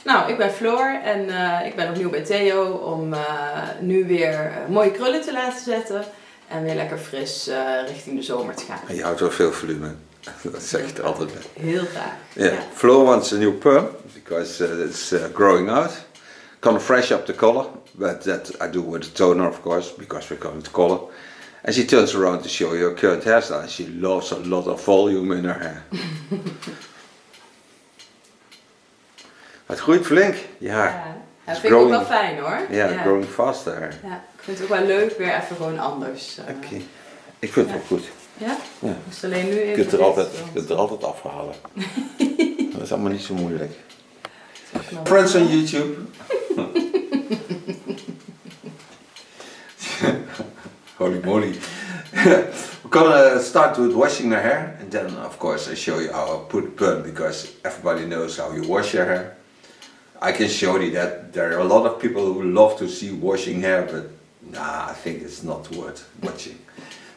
Nou, ik ben Floor en ik ben opnieuw bij Theo om nu weer mooie krullen te laten zetten. En weer lekker fris richting de zomer te gaan. En je houdt wel veel volume. Dat zeg je er altijd bij. Heel graag. Yeah. Yeah. Floor wants a new perm because it's growing out. Kind of fresh up the color, but that I do with a toner of course, because we're going to color. And she turns around to show you her current hairstyle. She loves a lot of volume in her hair. Het groeit flink, ja. Dat vind ik ook wel fijn hoor. Ja, growing faster. Ja, ik vind het ook wel leuk, weer even gewoon anders. Oké. Ik vind het wel goed. Ja? Ja. Dus alleen nu even je kunt er altijd afhalen. Dat is allemaal niet zo moeilijk. Friends on YouTube. Holy moly. We're gonna start with washing the hair, and then of course I show you how I put perm, because everybody knows how you wash your hair. I can show you that there are a lot of people who love to see washing hair, but nah, I think it's not worth watching.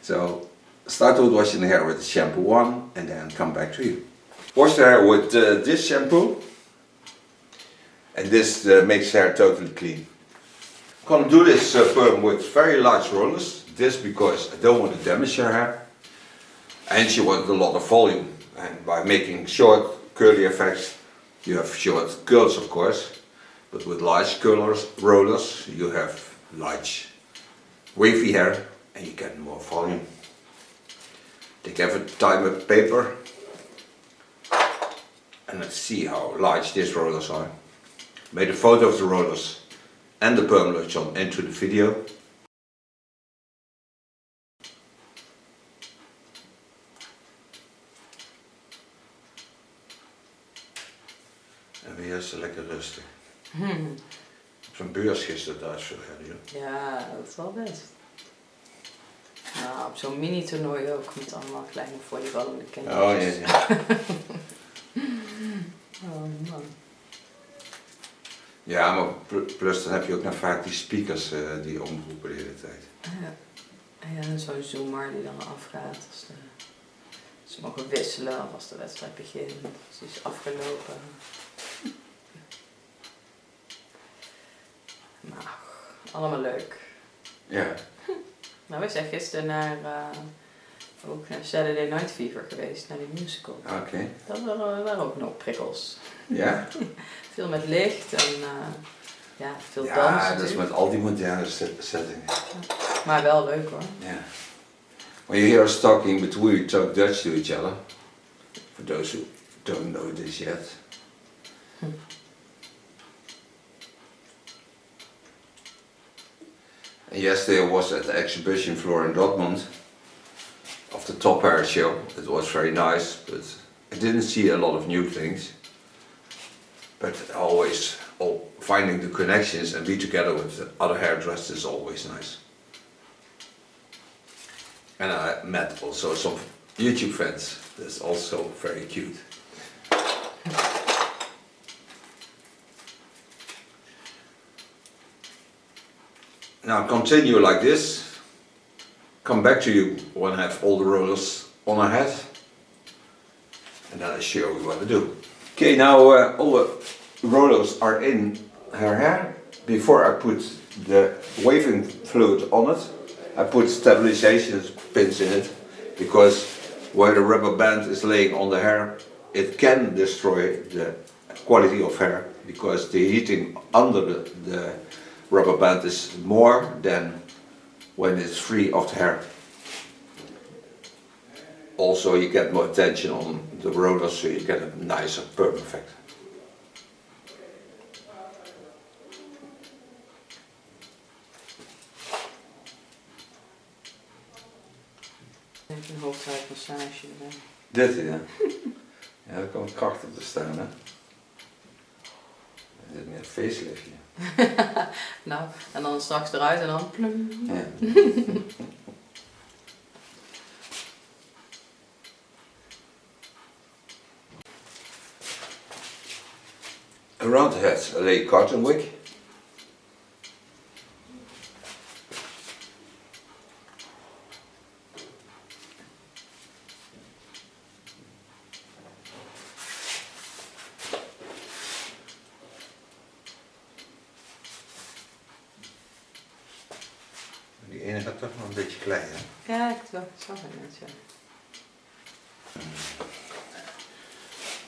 So start with washing the hair with the shampoo one, and then come back to you. Wash the hair with this shampoo, and this makes hair totally clean. I'm gonna do this perm with very large rollers. This because I don't want to damage your hair, and you want a lot of volume. And by making short curly effects, you have short curls of course, but with large rollers you have large wavy hair and you get more volume. Take every time a paper and let's see how large these rollers are. Made a photo of the rollers and the perm lotion into the video. En weer is het lekker rustig. Op zo'n beurs gisteren, daar is veel herrie. Ja, dat is wel best. Nou, op zo'n mini-toernooi ook, met allemaal kleine volleyballende kindjes. Oh ja. Oh man. Ja, maar plus dan heb je ook nog vaak die speakers die omroepen de hele tijd. Ja, en zo'n zoomer die dan afgaat als ze mogen wisselen of als de wedstrijd begint, dus die is afgelopen. Nou, allemaal leuk. Ja. Nou, we zijn gisteren naar Saturday Night Fever geweest, naar die musical. Oké. Dat waren ook nog prikkels. Ja? Veel met licht en veel dans. Ja, dat is met al die moderne settingen. Maar wel leuk hoor. Ja. When you hear us talking, but we talk Dutch to each other. For those who don't know this yet. And yesterday I was at the exhibition floor in Dortmund of the Top Hair show. It was very nice, but I didn't see a lot of new things. But always finding the connections and be together with the other hairdressers is always nice. And I met also some YouTube fans. That's also very cute. Now continue like this. Come back to you when I have all the rollers on her head. And then I show you what to do. Okay, now all the rollers are in her hair. Before I put the waving fluid on it, I put stabilization pins in it, because where the rubber band is laying on the hair, it can destroy the quality of hair, because the heating under the rubber band is more than when it's free of the hair. Also you get more tension on the rollers, so you get a nicer perm effect. Even een hoofdhuidmassage erbij. Dit, ja. Ja, daar komt kracht op te staan, hè. Dit is meer een faceliftje. Nou, en dan straks eruit en dan plum. Ja. Around the head, I lay cotton wick. ene gaat toch nog een beetje klei, hè? Ja, ik zag het net, ja.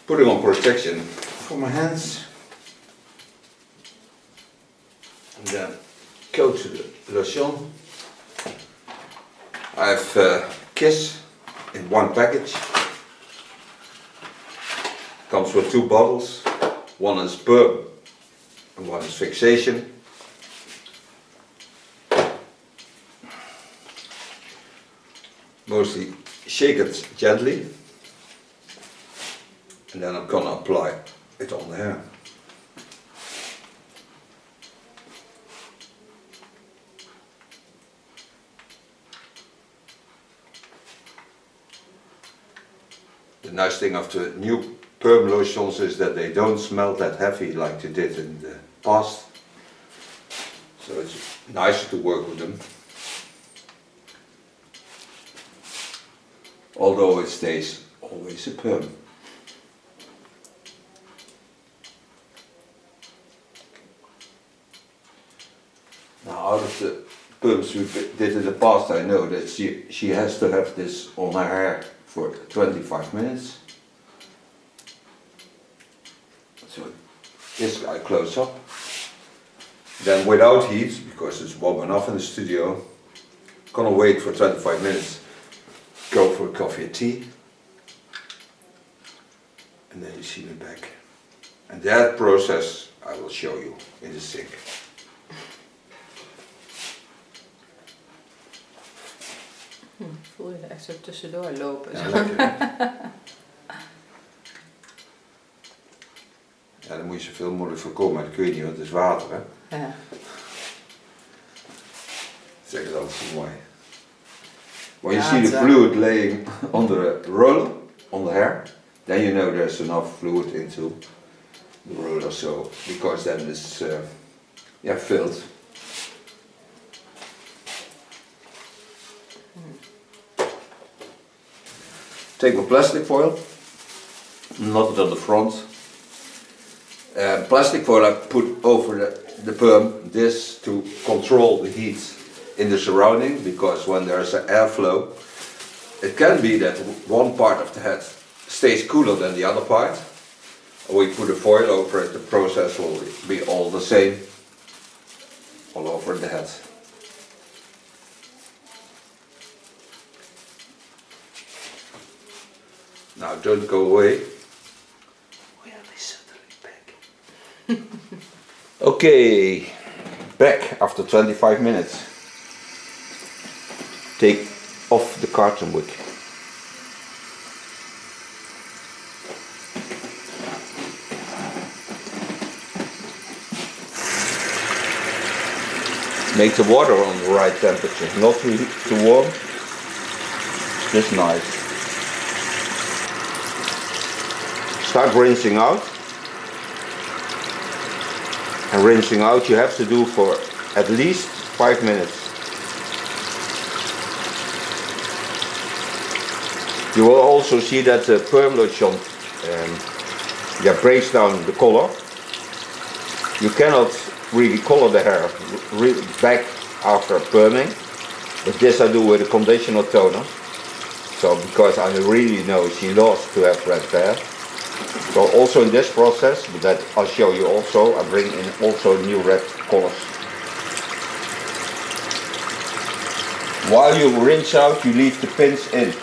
Putting on protection for my hands. And then go to the lotion. I have T.K.S in one package. Comes with 2 bottles. One is perm and one is fixation. Mostly shake it gently. And then I'm gonna apply it on the hair. The nice thing of the new perm lotions is that they don't smell that heavy like they did in the past. So it's nicer to work with them. Although it stays always a perm. Now out of the perms we did in the past, I know that she has to have this on her hair for 25 minutes. So this guy close up. Then without heat, because it's warm enough in the studio, gonna wait for 25 minutes, go for a coffee or tea, and then you see me back. And that process I will show you in the sink. Voel je er echt zo tussendoor lopen. Ja, lekker, hè? Ja, daar moet je zoveel mogelijk voorkomen, maar dat kun je niet, want het is water, hè? Ja. Dat is altijd zo mooi. When you see the fluid laying on the roller, on the hair, then you know there's enough fluid into the roller, so because then it's filled. Take a plastic foil, knot it on the front. Plastic foil I put over the perm, this to control the heat in the surrounding, because when there's an airflow, it can be that one part of the head stays cooler than the other part. We put a foil over it, the process will be all the same, all over the head. Now don't go away. We'll be certainly back. Okay, back after 25 minutes. Take off the carton wick. Make the water on the right temperature, not too warm, just nice. Start rinsing out. And rinsing out you have to do for at least 5 minutes. You will also see that the perm lotion breaks down the color. You cannot really color the hair back after perming, but this I do with a conditioner toner. So because I really know she loves to have red hair. So also in this process, that I'll show you also, I bring in also new red colors. While you rinse out, you leave the pins in.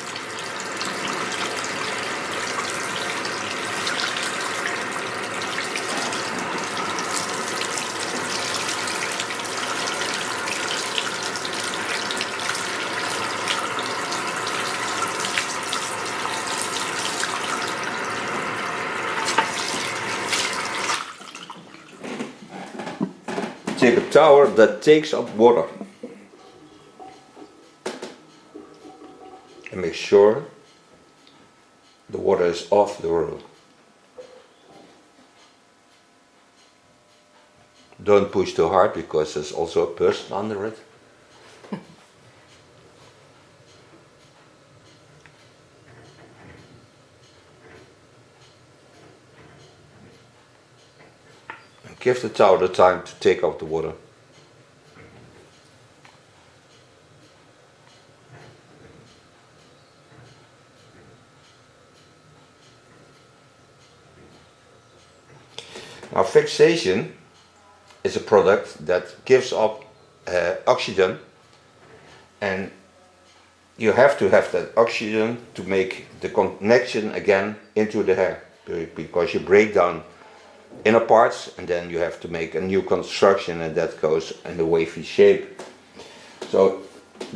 Take a towel that takes up water and make sure the water is off the roll. Don't push too hard because there's also a person under it. Give the towel the time to take off the water. Now fixation is a product that gives up oxygen, and you have to have that oxygen to make the connection again into the hair, because you break down inner parts and then you have to make a new construction, and that goes in a wavy shape. So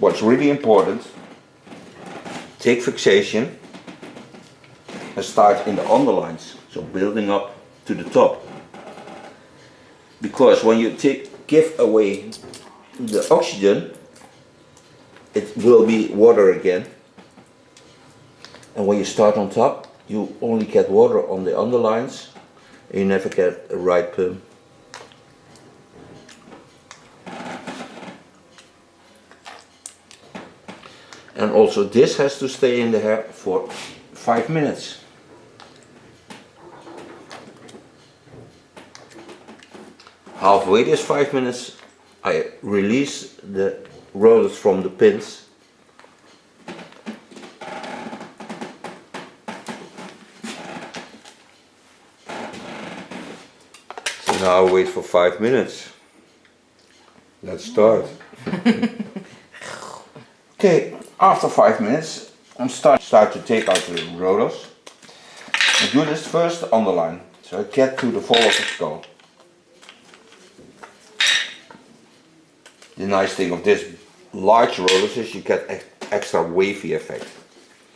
what's really important, take fixation and start in the underlines, so building up to the top, because when you give away the oxygen, it will be water again, and when you start on top you only get water on the underlines and you never get a right perm. And also this has to stay in the hair for 5 minutes. Halfway this 5 minutes I release the rollers from the pins. So now I wait for 5 minutes. Let's start. Okay, after 5 minutes I start to take out the rollers. I do this first underline, so I get to the fall of the skull. The nice thing of this large rollers is you get extra wavy effect.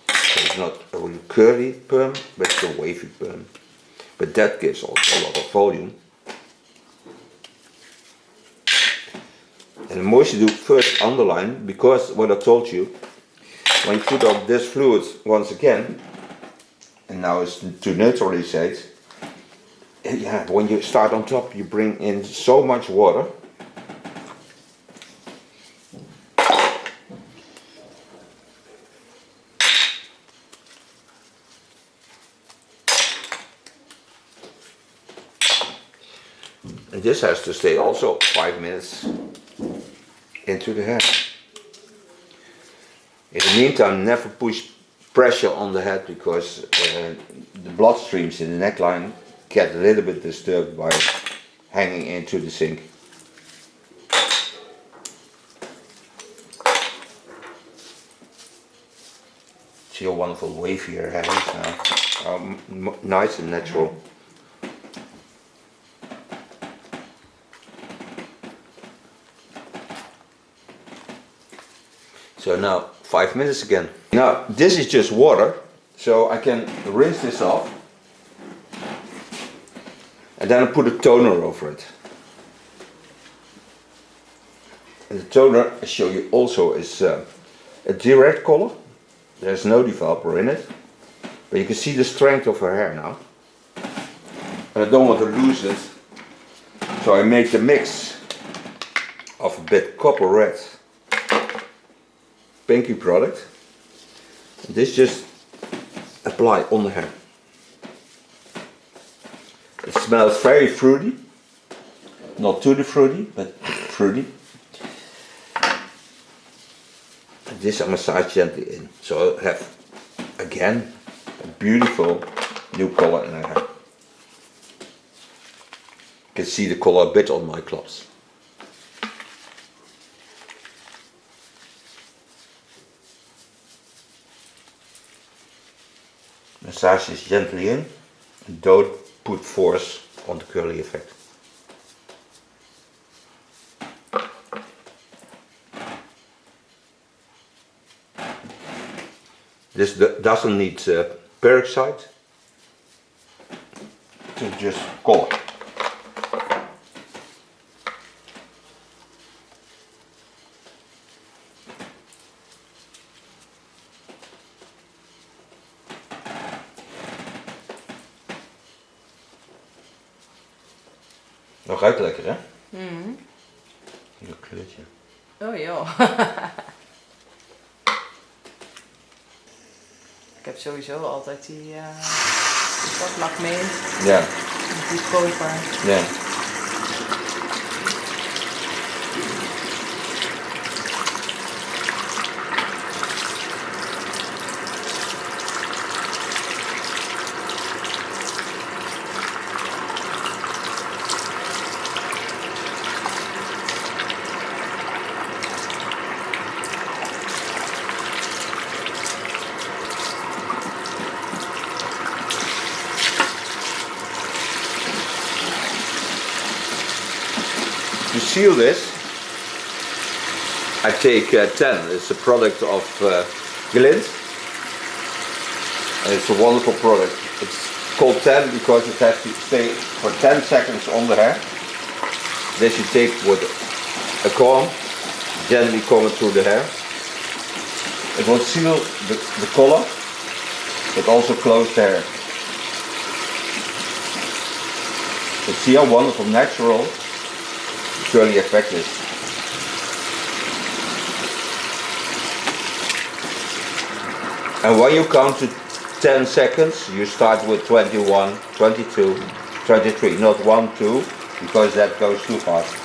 So it's not a really curly perm, but it's a wavy perm. But that gives also a lot of volume. And the more you do first underline, because what I told you, when you put up this fluid once again, and now it's to neutralize it, yeah, when you start on top you bring in so much water. And this has to stay also 5 minutes into the hair. In the meantime, never push pressure on the head, because the blood streams in the neckline get a little bit disturbed by hanging into the sink. See how wonderful wavy your hair is now. Nice and natural. So now 5 minutes again. Now this is just water, so I can rinse this off and then I put a toner over it. And the toner, I show you also, is a direct color. There's no developer in it, but you can see the strength of her hair now. And I don't want to lose it, so I make the mix of a bit copper red pinky product. This just apply on the hair. It smells very fruity, not too fruity, but fruity. And this I massage gently in, so I have again a beautiful new color in her hair. You can see the color a bit on my cloths. Massage this gently in and don't put force on the curly effect. This doesn't need peroxide to just color. Dat ruikt lekker, hè? Mm. Heel kleurtje. Oh joh. Ik heb sowieso altijd die sportlak mee. Ja. Met die koper. Ja. To seal this, I take 10. It's a product of Glint. And it's a wonderful product. It's called 10 because it has to stay for 10 seconds on the hair. This you take with a comb, gently comb it through the hair. It will seal the color, but also close the hair. So see how wonderful, natural, curly effect is. And when you count to 10 seconds, you start with 21, 22, 23, not 1, 2, because that goes too fast.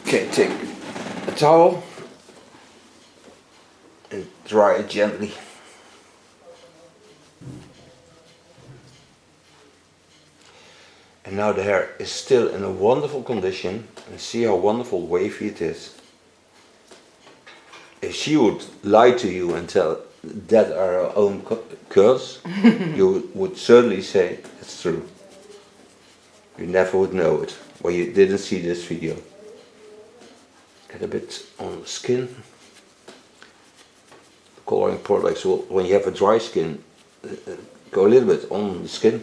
Okay, take a towel and dry it gently. And now the hair is still in a wonderful condition, and see how wonderful wavy it is. If she would lie to you and tell that are her own curls, you would certainly say it's true. You never would know it when you didn't see this video. Get a bit on the skin. The coloring products will, when you have a dry skin, go a little bit on the skin.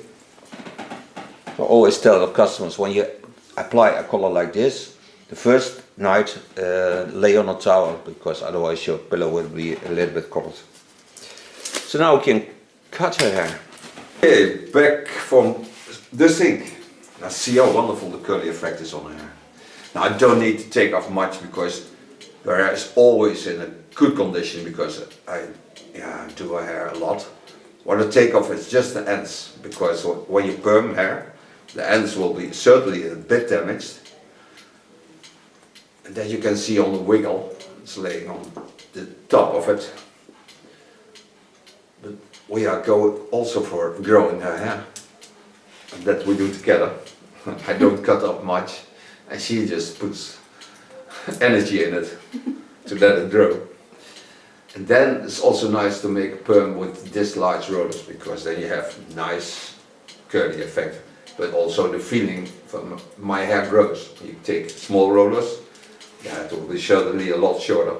I always tell the customers, when you apply a color like this, the first night lay on a towel, because otherwise your pillow will be a little bit cold. So now we can cut her hair. Okay, back from the sink. Now see how wonderful the curly effect is on her hair. Now I don't need to take off much because her hair is always in a good condition, because I do her hair a lot. What I take off is just the ends, because when you perm hair, the ends will be certainly a bit damaged. And that you can see on the wiggle, it's laying on the top of it. But we are going also for growing her hair. And that we do together. I don't cut up much, and she just puts energy in it to let it grow. And then it's also nice to make a perm with this large rollers, because then you have nice curly effect. But also the feeling from my hair grows. You take small rollers, it will be certainly a lot shorter.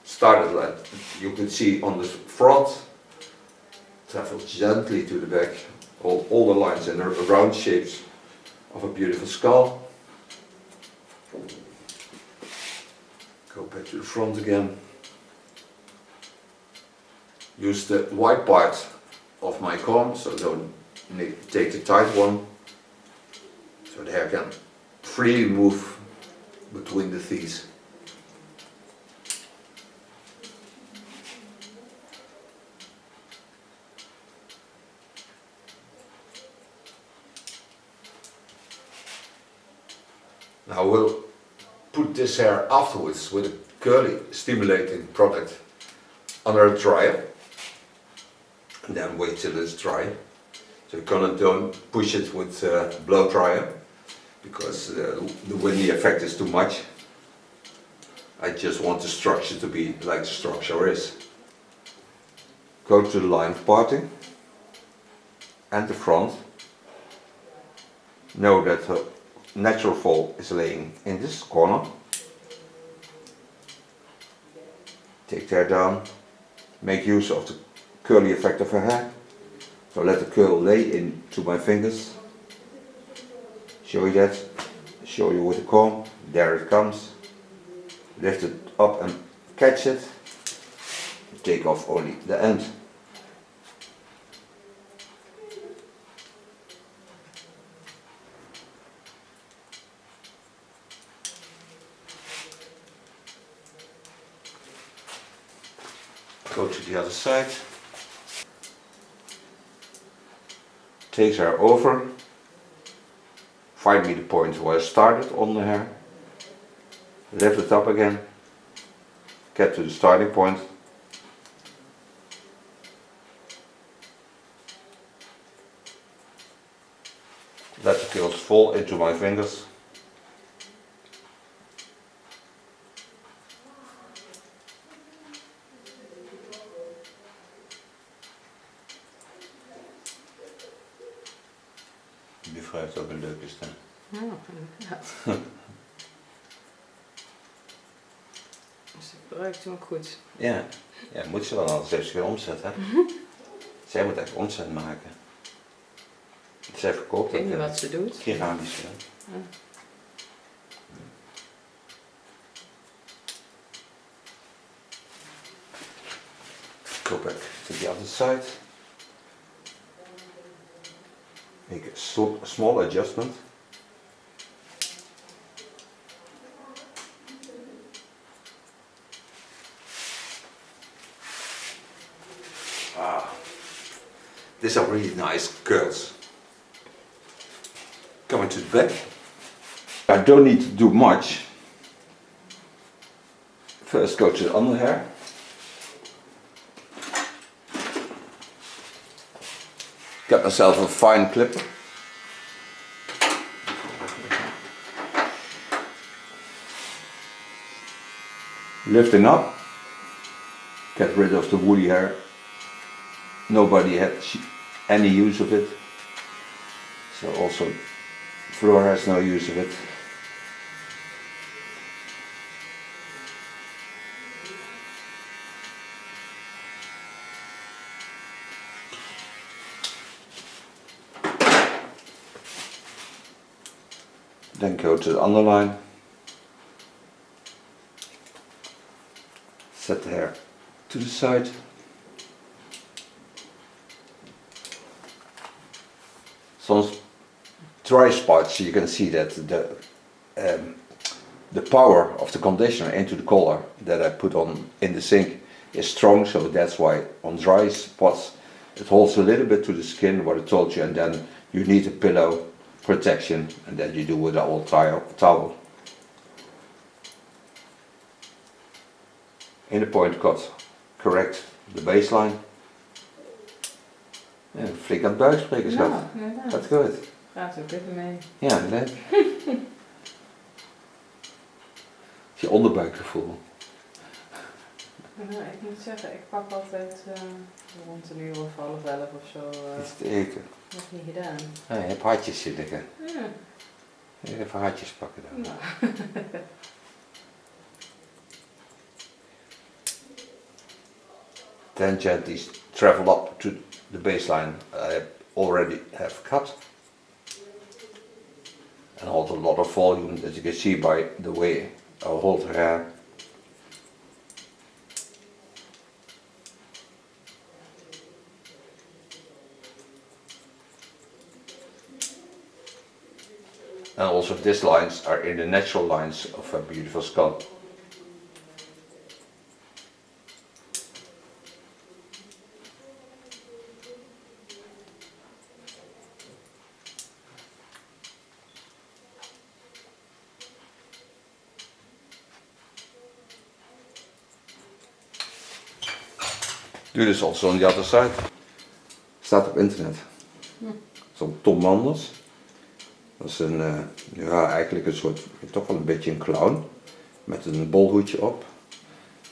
Started like you can see on the front, travel gently to the back, all the lines and the round shapes of a beautiful skull. Go back to the front again. Use the white part of my comb, so don't take the tight one, so the hair can freely move between the teeth. Now we'll put this hair afterwards with a curly stimulating product under a dryer. And then wait till it's dry. So you don't push it with a blow dryer, because the windy effect is too much. I just want the structure to be like the structure is. Go to the line parting and the front. Know that her natural fall is laying in this corner. Take the hair down, make use of the curly effect of her hair. So let the curl lay into my fingers. Show you that. Show you with the comb. There it comes. Lift it up and catch it. Take off only the end. Go to the other side. Take her over. Find me the point where I started on the hair. Lift it up again. Get to the starting point. Let the curls fall into my fingers. Oh, inderdaad. Dus ik gebruik toen goed. Ja, ja, moet ze wel, anders heeft ze geen omzet, hè? Zij moet echt omzet maken. Zij verkoopt Ik weet dat. niet wat ze doet. Keramisch, ja. Ja. Go back to the other side. Make a small adjustment. These are really nice curls. Coming to the back. I don't need to do much. First go to the under hair. Get myself a fine clipper. Lifting up. Get rid of the woolly hair. Nobody had any use of it. So also Fleur has no use of it. Then go to the underline. Set the hair to the side. Some dry spots, you can see that the power of the conditioner into the color that I put on in the sink is strong, so that's why on dry spots it holds a little bit to the skin, what I told you, and then you need a pillow protection, and that you do with an old towel. In the point cut, correct the baseline. Ja, flink aan het buikspreken, schat. Ja, inderdaad. Gaat goed. Gaat ook even mee. Ja, leuk. Is je onderbuikgevoel? Nou, ik moet zeggen, ik pak altijd rond een uur of 10:30 of zo. Iets te eten. Nog niet gedaan. Ah, je hebt hartjes hier liggen. Ja. Even hartjes pakken dan. Nou. Then gently travel up to the baseline I already have cut. And hold a lot of volume, that you can see by the way I hold her hair. And also these lines are in the natural lines of a beautiful skull. Do this also on the other side. Staat op internet. Zo'n Tom Manders. Dat is een, ja, eigenlijk een soort, toch wel een beetje een clown. Met een bolhoedje op.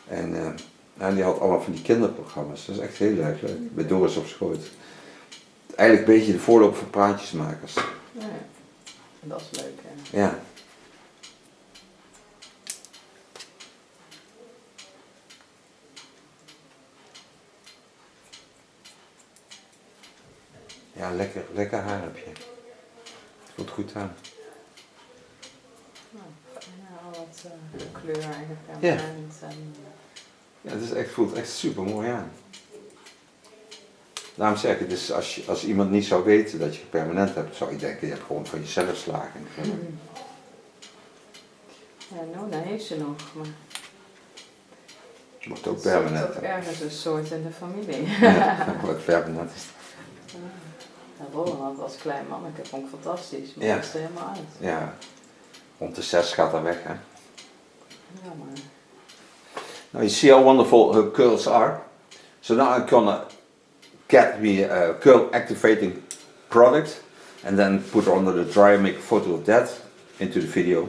En die had allemaal van die kinderprogramma's. Dat is echt heel erg leuk. Bij Doris op schoot. Eigenlijk een beetje de voorloper van praatjesmakers. Ja, dat is leuk, hè? Ja. Ja, lekker haar heb je. Het voelt goed aan. Nou, al wat kleur eigenlijk. Ja. En, Ja, het is echt, voelt echt super mooi aan. Daarom zeg ik, dus als iemand niet zou weten dat je permanent hebt, zou je denken, je hebt gewoon van jezelf slagen. Ja, Nona heeft ze nog, maar Het wordt ook permanent. Het is ook ergens een soort in de familie. Ja, wordt permanent. Ja, Roland als klein manneke vond ik fantastisch, maar Ja. dat is er helemaal uit. Ja, rond de 6 gaat er weg, hè. Ja, maar... Now you see how wonderful her curls are. So now I'm gonna get me a curl activating product and then put under the dryer, make a photo of that into the video.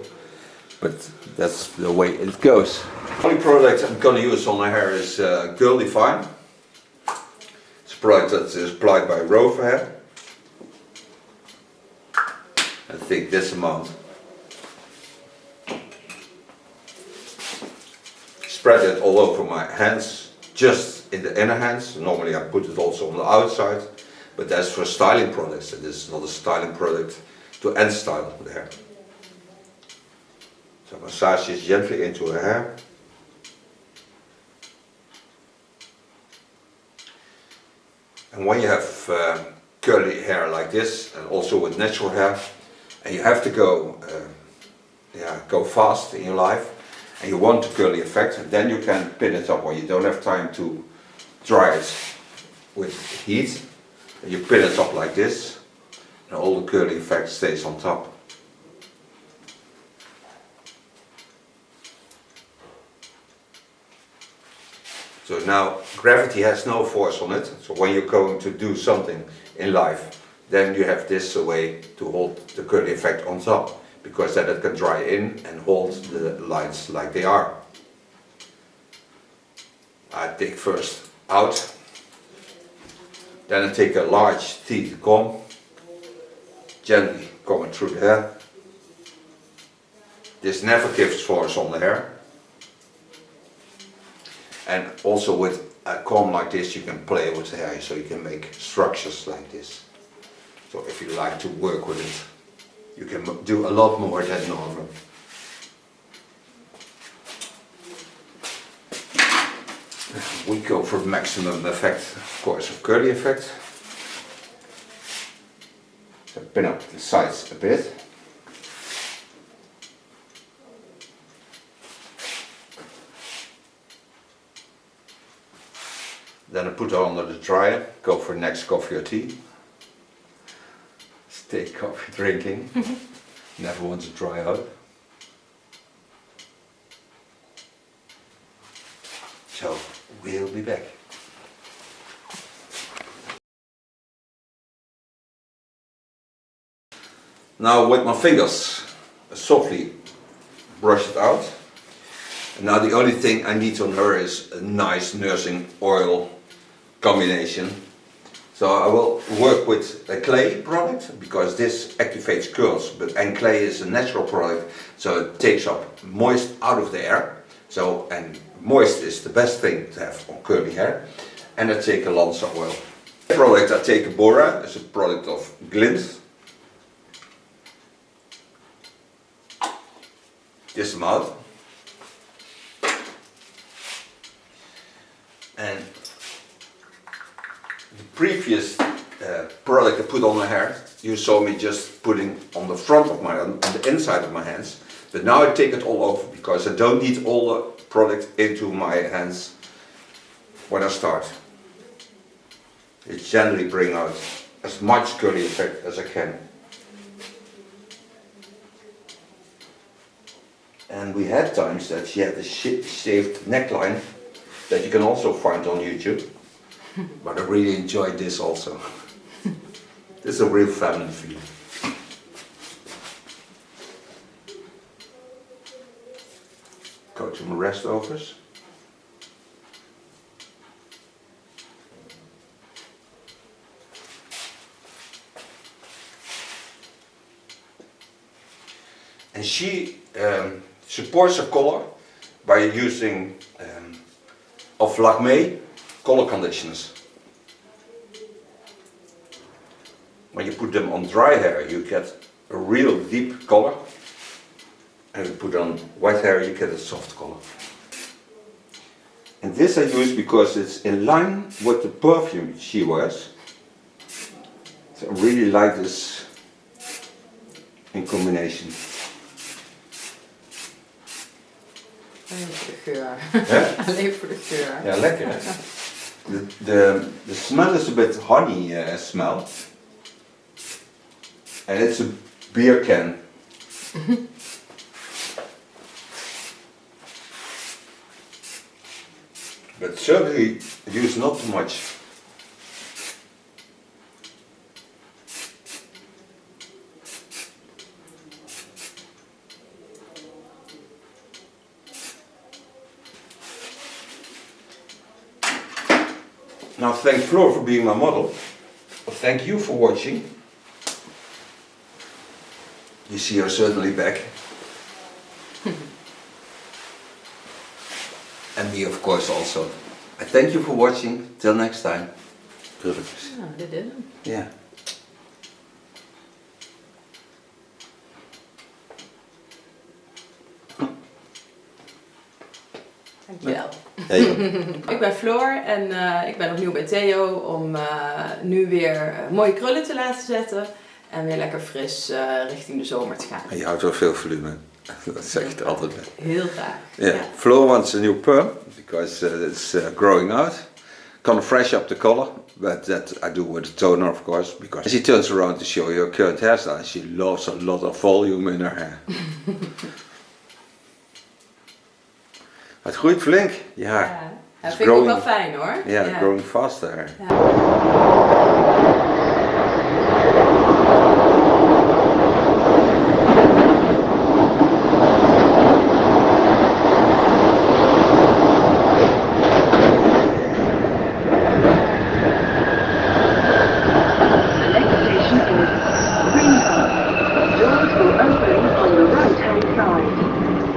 But that's the way it goes. The only product I'm gonna use on my hair is Girl Define. It's a product that is applied by Rover hair. I think this amount. Spread it all over my hands, just in the inner hands. Normally I put it also on the outside, but that's for styling products, and this is not a styling product to end style the hair. So massage this gently into her hair. And when you have curly hair like this, and also with natural hair, and you have to go fast in your life, and you want a curly effect, and then you can pin it up, or you don't have time to dry it with heat, and you pin it up like this, and all the curly effect stays on top. So now gravity has no force on it, so when you're going to do something in life, then you have this way to hold the curly effect on top, because then it can dry in and hold the lines like they are. I take first out, then I take a large teeth comb, gently comb it through the hair. This never gives force on the hair. And also with a comb like this you can play with the hair, so you can make structures like this. So if you like to work with it, you can do a lot more than normal. We go for maximum effect, of course, of curly effect. So pin up the sides a bit. Then I put it under the dryer, go for next coffee or tea. Stay coffee drinking, never want to dry out. So we'll be back. Now with my fingers, I softly brush it out. And now the only thing I need on her is a nice nursing oil combination. So I will work with a clay product, because this activates curls, and clay is a natural product, so it takes up moist out of the hair. So, and moist is the best thing to have on curly hair. And I take a Lanza oil. The product I take a Bora, is a product of Glint. This amount. And the previous product I put on my hair, you saw me just putting on the front of my, on the inside of my hands. But now I take it all over, because I don't need all the product into my hands when I start. I generally bring out as much curly effect as I can. And we had times that she had a shaved neckline that you can also find on YouTube. But I really enjoyed this also. This is a real feminine feeling. Go to my rest overs. And she supports her color by using of Lakme color conditioners. When you put them on dry hair, you get a real deep color, and if you put on wet hair, you get a soft color. And this I use because it's in line with the perfume she wears. So I really like this in combination. Alleen voor de geur. Hè? Alleen voor de geur. Ja, lekker hè? The smell is a bit honey smell. And it's a beer can. But certainly use not too much. Now thank Floor for being my model. Thank you for watching. you see her certainly back. And me of course also. I thank you for watching. Till next time. Krulletjes. Nou, dit is hem. Ja. Dankjewel. Hey. Ik ben Floor en ik ben opnieuw bij Theo om nu weer mooie krullen te laten zetten. En weer lekker fris richting de zomer te gaan. En je houdt wel veel volume. Dat zeg ik er altijd bij. Heel graag. Yeah. Ja. Flo wants a new perm because it's growing out. Kind of fresh up the color, but that I do with a toner of course. Because she turns around to show you her current hairstyle. She loves a lot of volume in her hair. Het groeit flink, je haar. Ja, dat vind ik ook wel fijn hoor. Yeah, growing faster. Ja.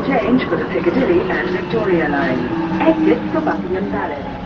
Change for the Piccadilly and Victoria line. Exit for Buckingham Palace.